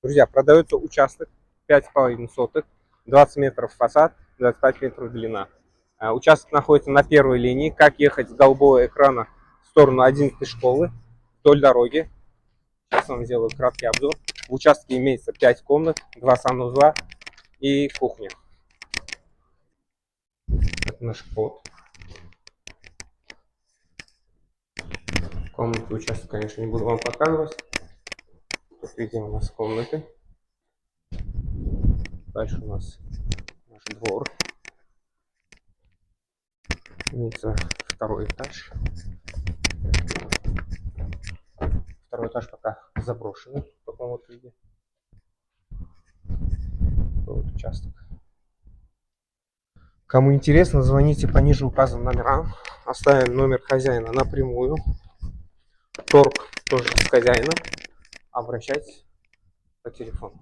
Друзья, продается участок 5,5 соток, 20 метров фасад, 25 метров длина. Участок находится на первой линии. Как ехать с голубого экрана в сторону 11 школы вдоль дороги. Сейчас вам сделаю краткий обзор. В участке имеется 5 комнат, 2 санузла и кухня. Это наш вход. Комнаты участка, конечно, не буду вам показывать. Тут видим у нас комнаты. Дальше у нас наш двор. Имеется второй этаж. Второй этаж пока заброшенный в таком вот виде. Вот участок. Кому интересно, звоните по ниже указанным номерам. Оставим номер хозяина напрямую. Торг тоже с хозяином. Обращайтесь по телефону.